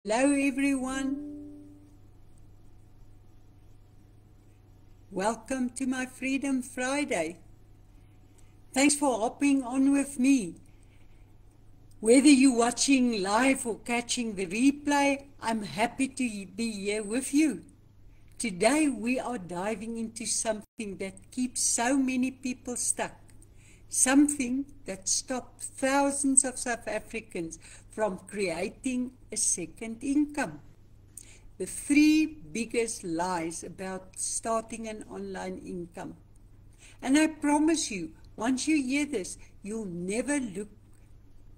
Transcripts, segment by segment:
Hello everyone, welcome to my Freedom Friday. Thanks for hopping on with me. Whether you're watching live or catching the replay, I'm happy to be here with you. Today we are diving into something that keeps so many people stuck. Something that stopped thousands of South Africans from creating a second income. The 3 biggest lies about starting an online income. And I promise you, once you hear this, you'll never look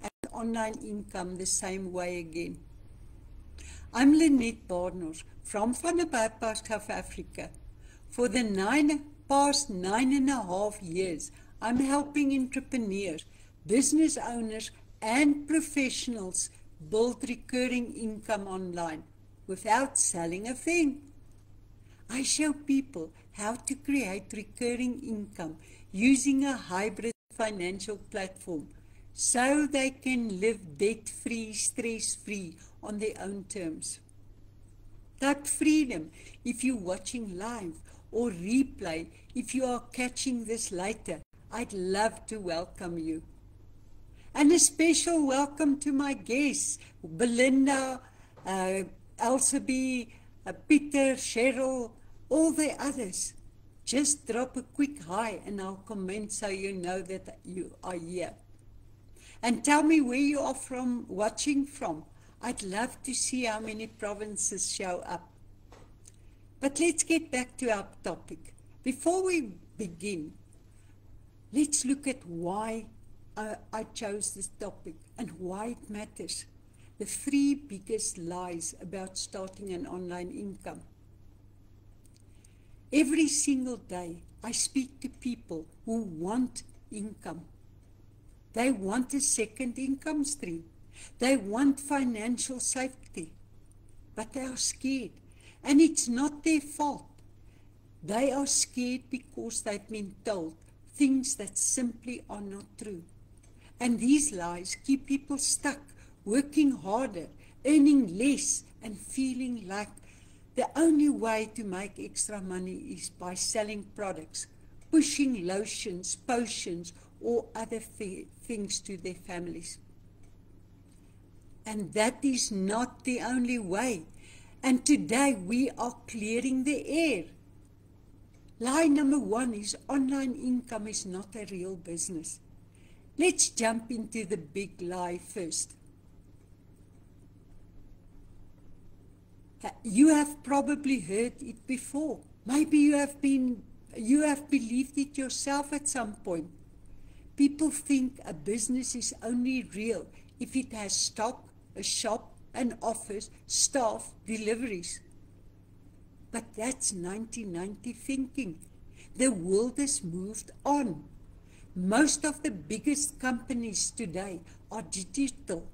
at online income the same way again. I'm Lynette Barnard from Van der Bijlpark, South Africa. For the past 9.5 years, I'm helping entrepreneurs, business owners, and professionals build recurring income online without selling a thing. I show people how to create recurring income using a hybrid financial platform so they can live debt-free, stress-free on their own terms. Type freedom if you're watching live or replay if you are catching this later. I'd love to welcome you. And a special welcome to my guests, Belinda, Elsabe, Peter, Cheryl, all the others. Just drop a quick hi and I'll comment so you know that you are here. And tell me where you are watching from. I'd love to see how many provinces show up. But let's get back to our topic. Before we begin, let's look at why I chose this topic and why it matters. The 3 biggest lies about starting an online income. Every single day, I speak to people who want income. They want a second income stream. They want financial safety. But they are scared. And it's not their fault. They are scared because they've been told things that simply are not true. And these lies keep people stuck, working harder, earning less, and feeling like the only way to make extra money is by selling products, pushing lotions, potions, or other things to their families. And that is not the only way. And today we are clearing the air. Lie number 1 is online income is not a real business. Let's jump into the big lie first. You have probably heard it before. Maybe you have believed it yourself at some point. People think a business is only real if it has stock, a shop, an office, staff, deliveries. But that's 1990 thinking. The world has moved on. Most of the biggest companies today are digital.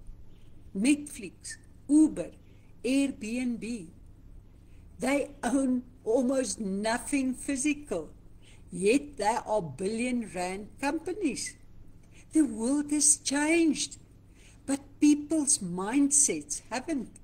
Netflix, Uber, Airbnb. They own almost nothing physical, yet they are billion-rand companies. The world has changed, but people's mindsets haven't.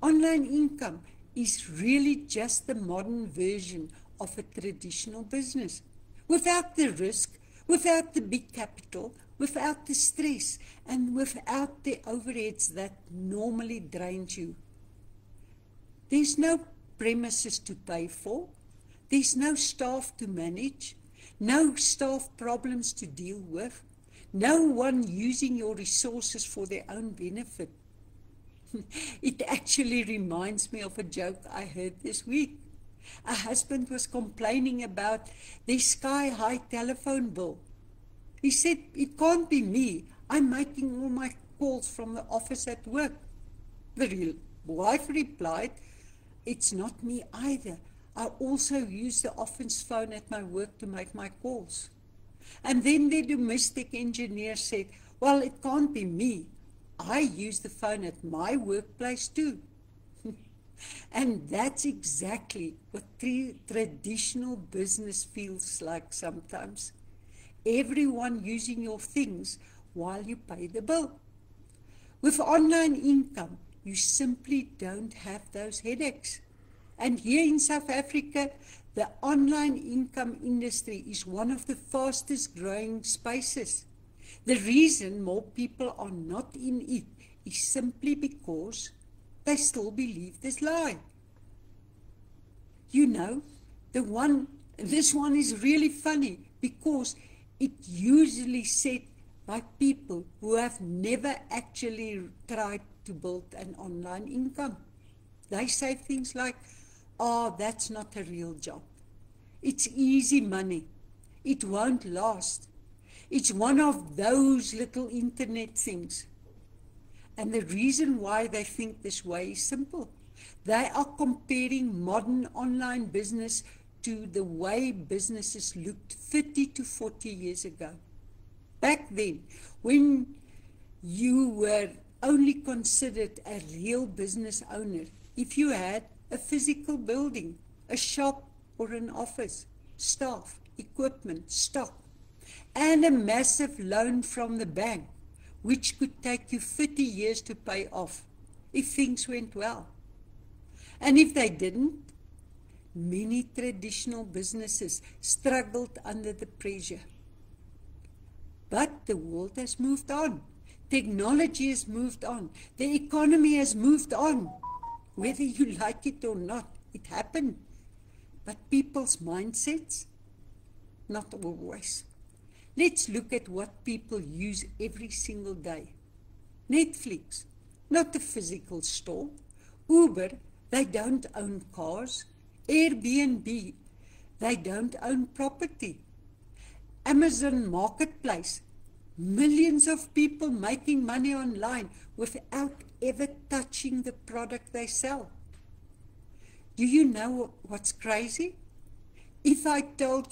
Online income is really just the modern version of a traditional business, without the risk, without the big capital, without the stress, and without the overheads that normally drain you. There's no premises to pay for. There's no staff to manage. No staff problems to deal with. No one using your resources for their own benefit. It actually reminds me of a joke I heard this week. A husband was complaining about the sky-high telephone bill. He said, "It can't be me. I'm making all my calls from the office at work." The wife replied, "It's not me either. I also use the office phone at my work to make my calls." And then the domestic engineer said, "Well, it can't be me. I use the phone at my workplace too." And that's exactly what traditional business feels like sometimes. Everyone using your things while you pay the bill. With online income, you simply don't have those headaches. And here in South Africa, the online income industry is one of the fastest growing spaces. The reason more people are not in it is simply because they still believe this lie. You know, this one is really funny because it usually said by people who have never actually tried to build an online income. They say things like, "Oh, that's not a real job. It's easy money. It won't last. It's one of those little internet things." And the reason why they think this way is simple. They are comparing modern online business to the way businesses looked 30 to 40 years ago. Back then, when you were only considered a real business owner if you had a physical building, a shop or an office, staff, equipment, stock, and a massive loan from the bank, which could take you 30 years to pay off if things went well. And if they didn't, many traditional businesses struggled under the pressure. But the world has moved on. Technology has moved on. The economy has moved on. Whether you like it or not, it happened. But people's mindsets, not always. Let's look at what people use every single day. Netflix, not a physical store. Uber, they don't own cars. Airbnb, they don't own property. Amazon Marketplace, millions of people making money online without ever touching the product they sell. Do you know what's crazy? If I told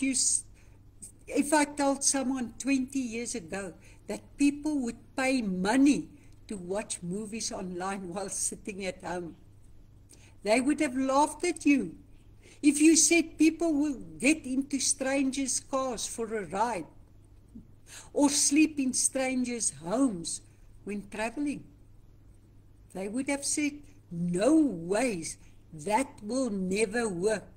someone 20 years ago that people would pay money to watch movies online while sitting at home, they would have laughed at you. If you said people will get into strangers' cars for a ride or sleep in strangers' homes when traveling, they would have said, "No ways, that will never work."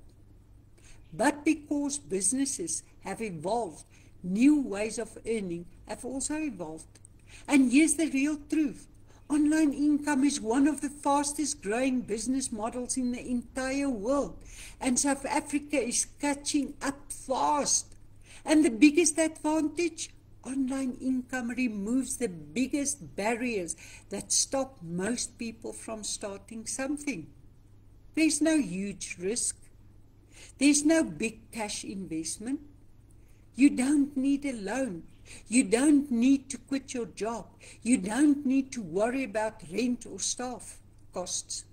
But because businesses have evolved, new ways of earning have also evolved. And here's the real truth. Online income is one of the fastest growing business models in the entire world. And South Africa is catching up fast. And the biggest advantage, online income removes the biggest barriers that stop most people from starting something. There's no huge risk. There's no big cash investment. You don't need a loan. You don't need to quit your job. You don't need to worry about rent or staff costs.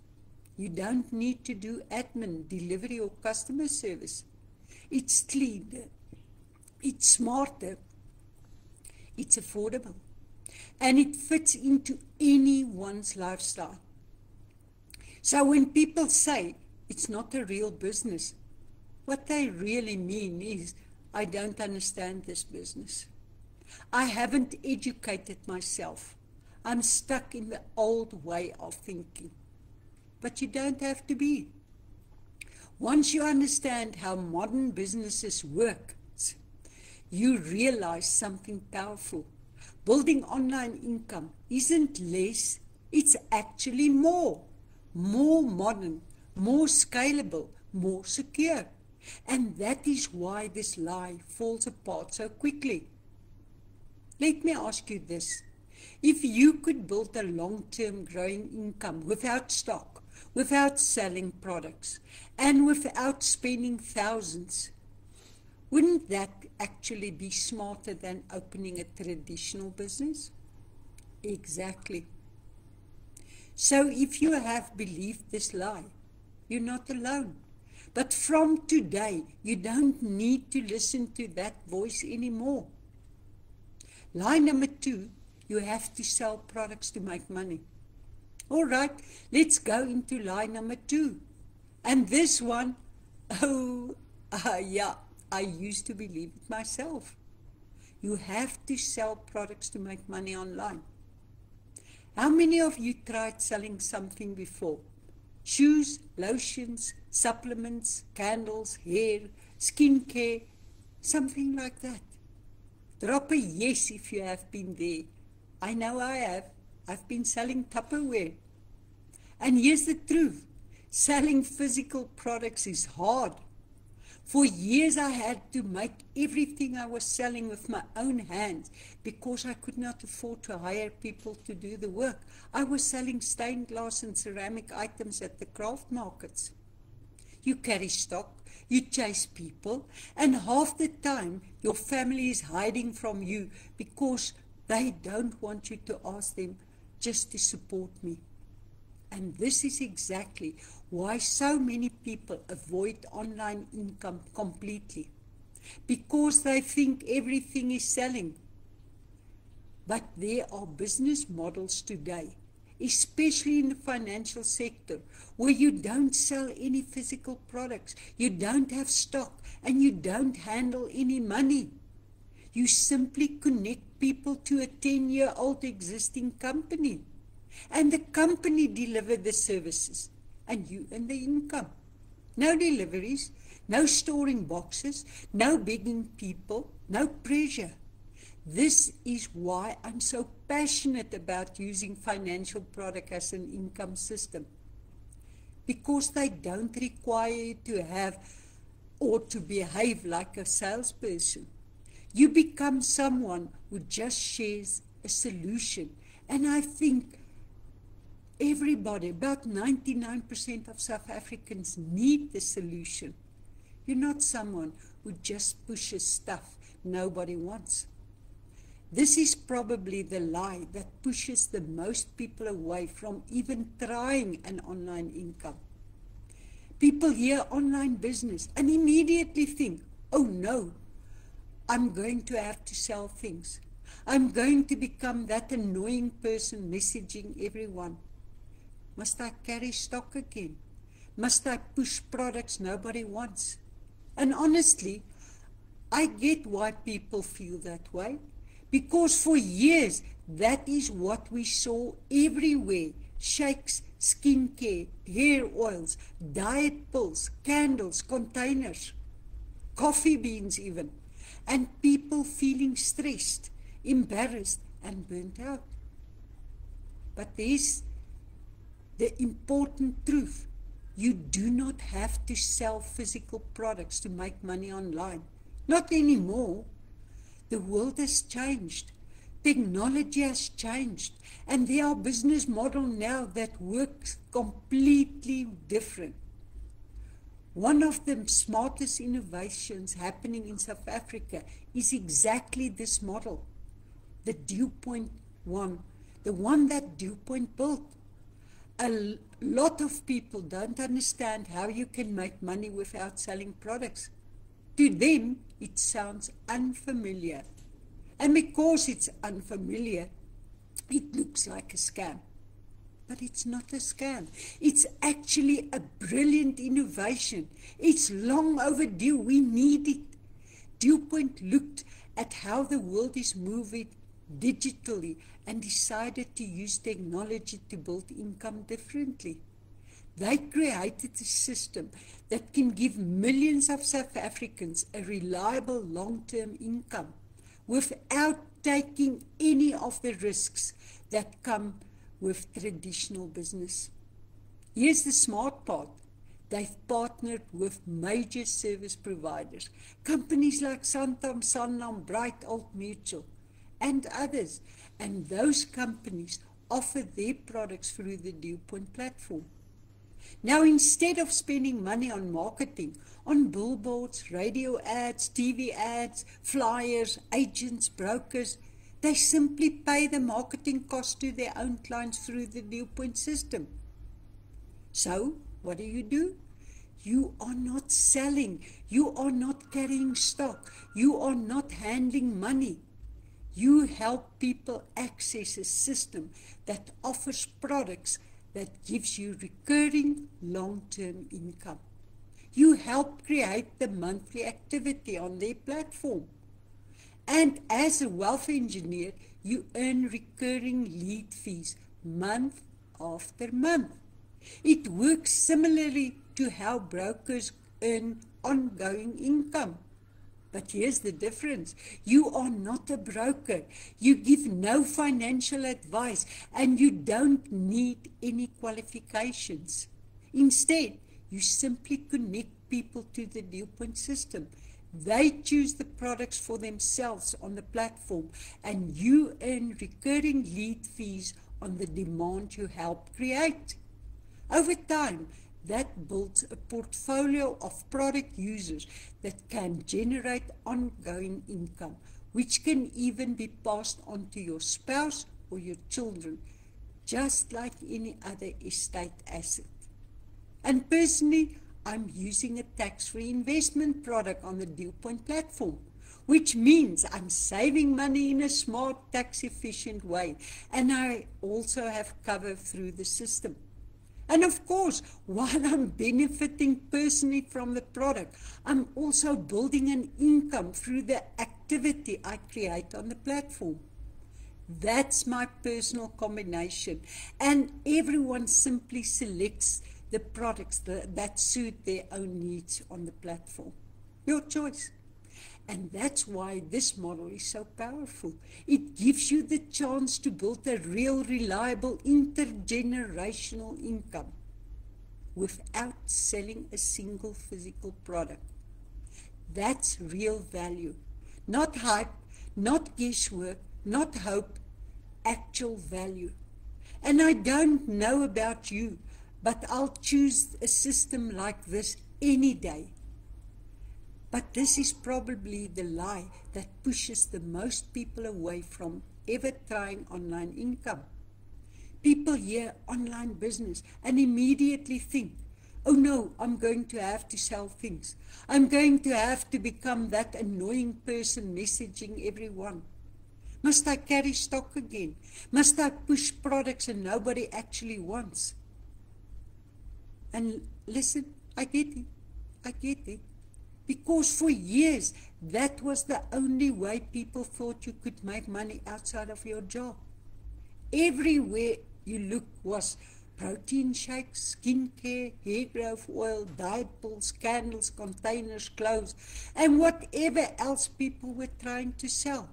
You don't need to do admin, delivery or customer service. It's cleaner. It's smarter. It's affordable. And it fits into anyone's lifestyle. So when people say it's not a real business, what they really mean is, I don't understand this business. I haven't educated myself. I'm stuck in the old way of thinking. But you don't have to be. Once you understand how modern businesses work, you realize something powerful. Building online income isn't less, it's actually more. More modern, more scalable, more secure. And that is why this lie falls apart so quickly. Let me ask you this. If you could build a long-term growing income without stock, without selling products, and without spending thousands, wouldn't that actually be smarter than opening a traditional business? Exactly. So if you have believed this lie, you're not alone. But from today, you don't need to listen to that voice anymore. Lie number 2, you have to sell products to make money. All right, let's go into lie number 2. And this one, yeah, I used to believe it myself. You have to sell products to make money online. How many of you tried selling something before? Shoes, lotions, supplements, candles, hair, skincare, something like that. Drop a yes if you have been there. I know I have. I've been selling Tupperware. And here's the truth. Selling physical products is hard. For years I had to make everything I was selling with my own hands because I could not afford to hire people to do the work. I was selling stained glass and ceramic items at the craft markets. You carry stock, you chase people, and half the time your family is hiding from you because they don't want you to ask them just to support me. And this is exactly why so many people avoid online income completely. Because they think everything is selling. But there are business models today, especially in the financial sector, where you don't sell any physical products, you don't have stock, and you don't handle any money. You simply connect people to a 10-year-old existing company. And the company deliver the services, and you earn the income. No deliveries, no storing boxes, no begging people, no pressure. This is why I'm so passionate about using financial product as an income system. Because they don't require you to have or to behave like a salesperson. You become someone who just shares a solution. And I think everybody, about 99% of South Africans need the solution. You're not someone who just pushes stuff nobody wants. This is probably the lie that pushes the most people away from even trying an online income. People hear online business and immediately think, oh no, I'm going to have to sell things. I'm going to become that annoying person messaging everyone. Must I carry stock again? Must I push products nobody wants? And honestly, I get why people feel that way. Because for years, that is what we saw everywhere. Shakes, skincare, hair oils, diet pills, candles, containers, coffee beans even. And people feeling stressed, embarrassed and burnt out. But there's the important truth. You do not have to sell physical products to make money online. Not anymore. The world has changed. Technology has changed. And there are business models now that work completely different. One of the smartest innovations happening in South Africa is exactly this model. The DewPoint one. The one that DewPoint built. A lot of people don't understand how you can make money without selling products. To them, it sounds unfamiliar. And because it's unfamiliar, it looks like a scam. But it's not a scam. It's actually a brilliant innovation. It's long overdue. We need it. DewPoint looked at how the world is moving digitally and decided to use technology to build income differently. They created a system that can give millions of South Africans a reliable long-term income without taking any of the risks that come with traditional business. Here's the smart part. They've partnered with major service providers, companies like Santam, Sanlam, Bright, Old Mutual, and others. And those companies offer their products through the DewPoint platform. Now, instead of spending money on marketing, on billboards, radio ads, TV ads, flyers, agents, brokers, they simply pay the marketing cost to their own clients through the DewPoint system. So, what do? You are not selling. You are not carrying stock. You are not handling money. You help people access a system that offers products that gives you recurring long-term income. You help create the monthly activity on their platform. And as a wealth engineer, you earn recurring lead fees month after month. It works similarly to how brokers earn ongoing income. But here's the difference. You are not a broker. You give no financial advice and you don't need any qualifications. Instead, you simply connect people to the DealPoint system. They choose the products for themselves on the platform and you earn recurring lead fees on the demand you help create. Over time, that builds a portfolio of product users that can generate ongoing income, which can even be passed on to your spouse or your children, just like any other estate asset. And personally, I'm using a tax-free investment product on the DealPoint platform, which means I'm saving money in a smart, tax-efficient way, and I also have cover through the system. And of course, while I'm benefiting personally from the product, I'm also building an income through the activity I create on the platform. That's my personal combination, and everyone simply selects the products that suit their own needs on the platform. Your choice. And that's why this model is so powerful. It gives you the chance to build a real, reliable, intergenerational income without selling a single physical product. That's real value. Not hype, not guesswork, not hope, actual value. And I don't know about you, but I'll choose a system like this any day. But this is probably the lie that pushes the most people away from ever trying online income. People hear online business and immediately think, oh no, I'm going to have to sell things. I'm going to have to become that annoying person messaging everyone. Must I carry stock again? Must I push products and nobody actually wants? And listen, I get it. Because for years, that was the only way people thought you could make money outside of your job. Everywhere you looked was protein shakes, skincare, hair growth oil, diapers, candles, containers, clothes, and whatever else people were trying to sell.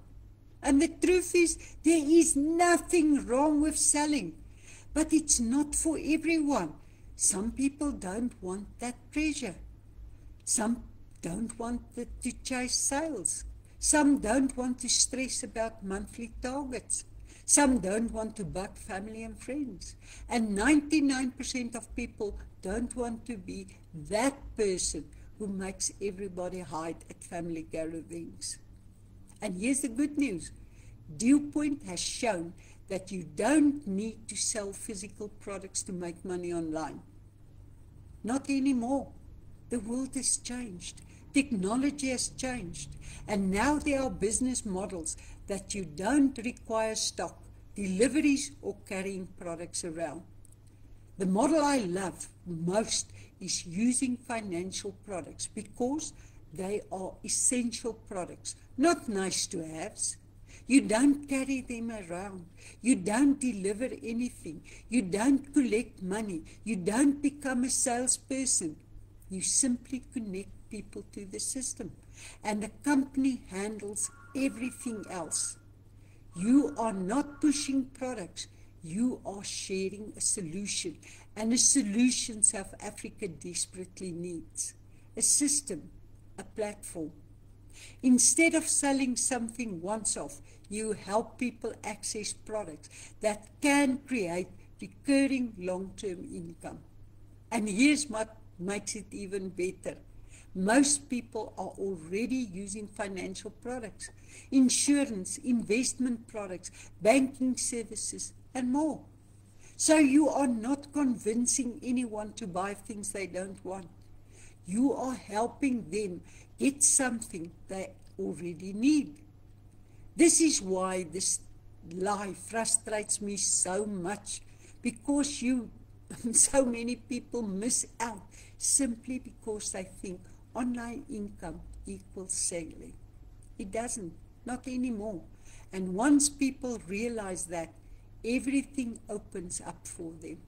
And the truth is, there is nothing wrong with selling, but it's not for everyone. Some people don't want that pressure. Some don't want to chase sales. Some don't want to stress about monthly targets. Some don't want to bug family and friends. And 99% of people don't want to be that person who makes everybody hide at family gatherings. And here's the good news. DealPoint has shown that you don't need to sell physical products to make money online. Not anymore. The world has changed. Technology has changed. And now there are business models that you don't require stock, deliveries, or carrying products around. The model I love most is using financial products because they are essential products, not nice to haves. You don't carry them around. You don't deliver anything. You don't collect money. You don't become a salesperson. You simply connect people to the system. And the company handles everything else. You are not pushing products. You are sharing a solution. And a solution South Africa desperately needs. A system, a platform. Instead of selling something once off, you help people access products that can create recurring long-term income. And here's what makes it even better. Most people are already using financial products, insurance, investment products, banking services, and more. So you are not convincing anyone to buy things they don't want. You are helping them get something they already need. This is why this lie frustrates me so much, because so many people miss out simply because they think online income equals selling. It doesn't, not anymore. And once people realize that, everything opens up for them.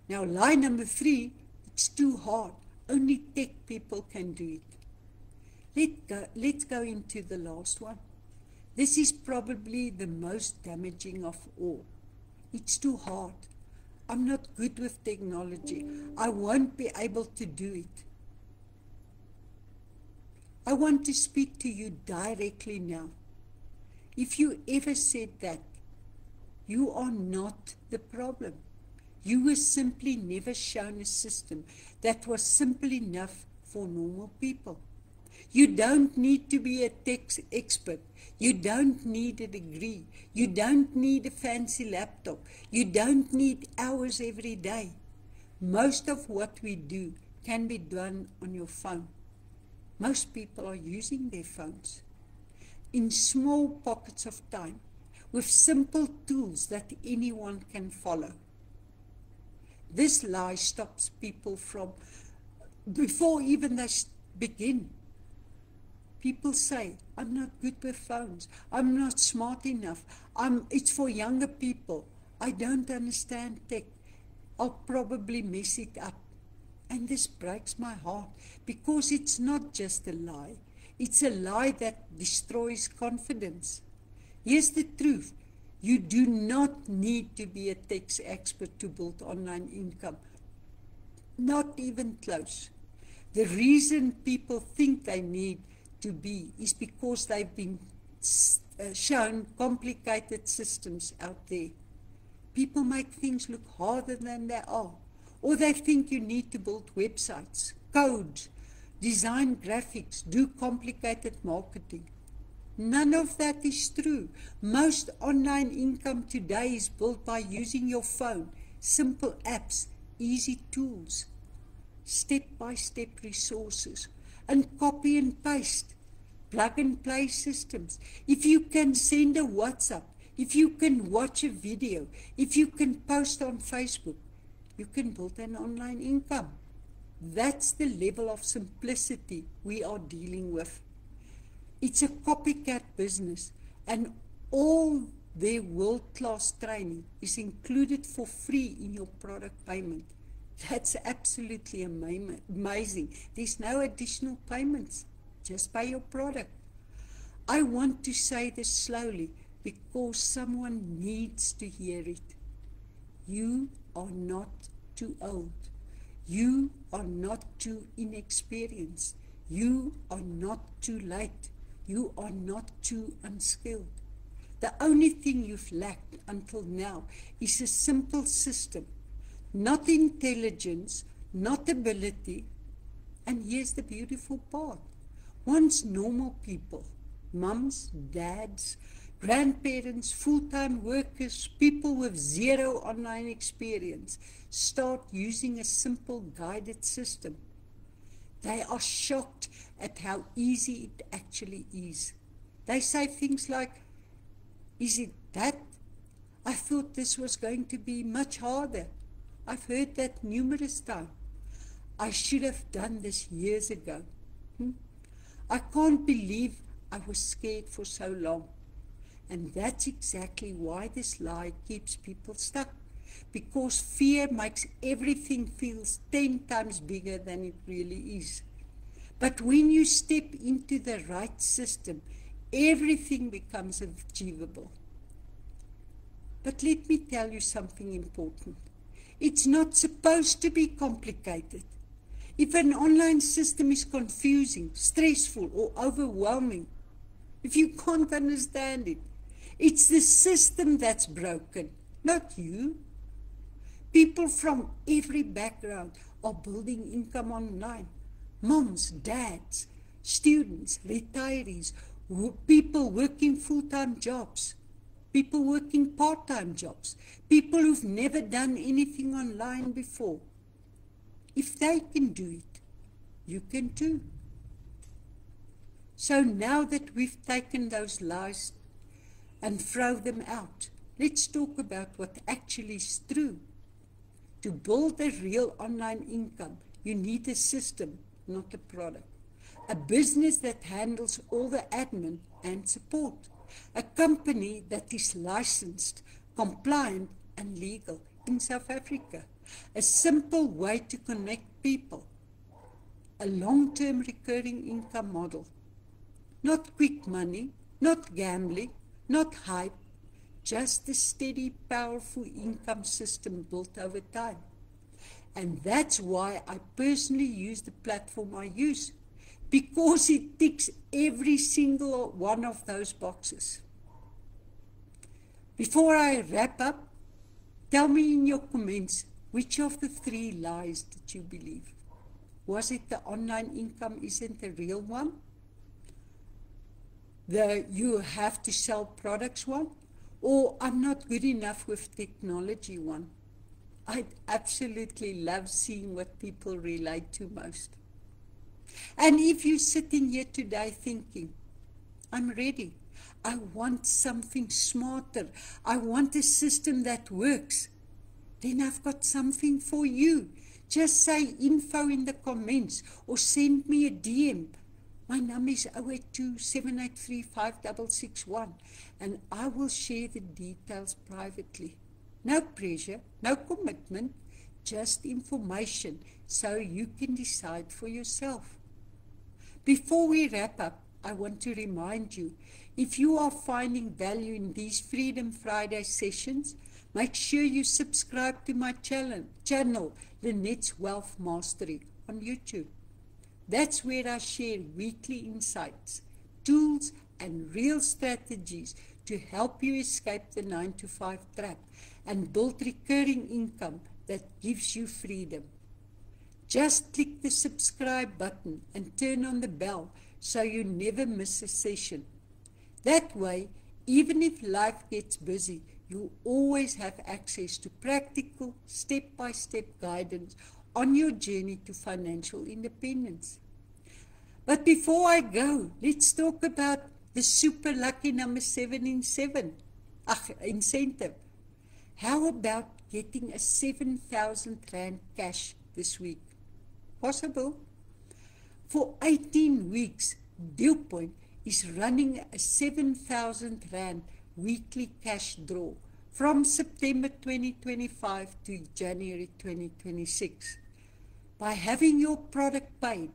Now, lie number 3, it's too hard. Only tech people can do it. Let's go into the last one. This is probably the most damaging of all. It's too hard. I'm not good with technology. I won't be able to do it. I want to speak to you directly now. If you ever said that, you are not the problem. You were simply never shown a system that was simple enough for normal people. You don't need to be a tech expert. You don't need a degree. You don't need a fancy laptop. You don't need hours every day. Most of what we do can be done on your phone. Most people are using their phones in small pockets of time with simple tools that anyone can follow. This lie stops people from, before even they begin. People say, I'm not good with phones. I'm not smart enough. It's for younger people. I don't understand tech. I'll probably mess it up. And this breaks my heart because it's not just a lie. It's a lie that destroys confidence. Here's the truth. You do not need to be a tech expert to build online income. Not even close. The reason people think they need to be is because they've been shown complicated systems out there. People make things look harder than they are. Or they think you need to build websites, code, design graphics, do complicated marketing. None of that is true. Most online income today is built by using your phone, simple apps, easy tools, step-by-step resources, and copy and paste, plug and play systems. If you can send a WhatsApp, if you can watch a video, if you can post on Facebook, you can build an online income. That's the level of simplicity we are dealing with. It's a copycat business, and all their world-class training is included for free in your product payment. That's absolutely amazing. There's no additional payments. Just pay your product. I want to say this slowly because someone needs to hear it. You are not too old. You are not too inexperienced. You are not too late. You are not too unskilled. The only thing you've lacked until now is a simple system, not intelligence, not ability. And here's the beautiful part. Once normal people, mums, dads, grandparents, full-time workers, people with zero online experience, start using a simple guided system, they are shocked at how easy it actually is. They say things like, is it that? I thought this was going to be much harder. I've heard that numerous times. I should have done this years ago. I can't believe I was scared for so long. And that's exactly why this lie keeps people stuck. Because fear makes everything feel 10 times bigger than it really is. But when you step into the right system, everything becomes achievable. But let me tell you something important. It's not supposed to be complicated. If an online system is confusing, stressful, or overwhelming, if you can't understand it, it's the system that's broken, not you. People from every background are building income online. Moms, dads, students, retirees, people working full-time jobs, people working part-time jobs, people who've never done anything online before. If they can do it, you can too. So now that we've taken those lies and throw them out, let's talk about what actually is true. To build a real online income, you need a system, not a product. A business that handles all the admin and support. A company that is licensed, compliant and legal in South Africa. A simple way to connect people. A long-term recurring income model. Not quick money, not gambling, not hype, just a steady, powerful income system built over time. And that's why I personally use the platform I use, because it ticks every single one of those boxes. Before I wrap up, tell me in your comments, which of the 3 lies did you believe? Was it the online income isn't a real one? The you have to sell products one? Or I'm not good enough with technology one? I absolutely love seeing what people relate to most. And if you're sitting here today thinking, I'm ready, I want something smarter, I want a system that works, then I've got something for you. Just say info in the comments or send me a DM. My number is 082-783-5661 and I will share the details privately. No pressure, no commitment, just information so you can decide for yourself. Before we wrap up, I want to remind you, if you are finding value in these Freedom Friday sessions, make sure you subscribe to my channel, Lynette's Wealth Mastery on YouTube. That's where I share weekly insights, tools, and real strategies to help you escape the 9-to-5 trap and build recurring income that gives you freedom. Just click the subscribe button and turn on the bell so you never miss a session. That way, even if life gets busy, you'll always have access to practical, step-by-step guidance on your journey to financial independence. But before I go, let's talk about the super lucky number 7 in 7 incentive. How about getting a 7,000 Rand cash this week? Possible? For 18 weeks, Dewpoint is running a 7,000 Rand weekly cash draw from September 2025 to January 2026. By having your product paid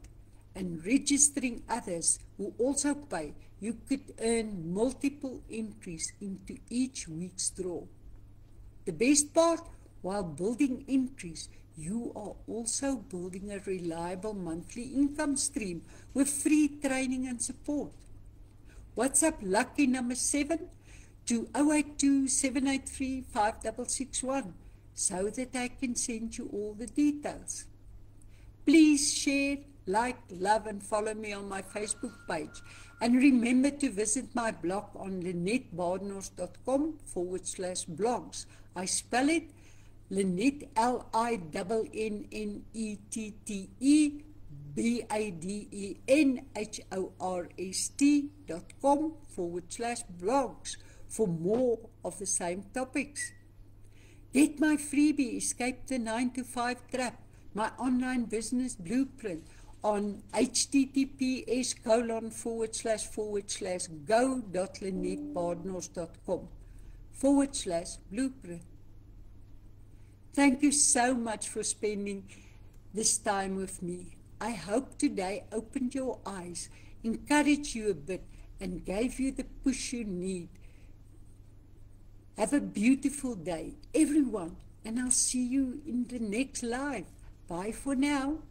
and registering others who also pay, you could earn multiple entries into each week's draw. The best part, while building entries, you are also building a reliable monthly income stream with free training and support. WhatsApp lucky number 7 to 082-783-5661 so that I can send you all the details. Please share, like, love and follow me on my Facebook page. And remember to visit my blog on lynettebadenhorst.com/blogs. I spell it Lynette, LINNETTEBADENHORST.com/blogs for more of the same topics. Get my freebie, Escape the 9-to-5 Trap, my online business blueprint on https://go.lynettebadenhorst.com/blueprint. Thank you so much for spending this time with me. I hope today opened your eyes, encouraged you a bit, and gave you the push you need. Have a beautiful day, everyone, and I'll see you in the next live. Bye for now.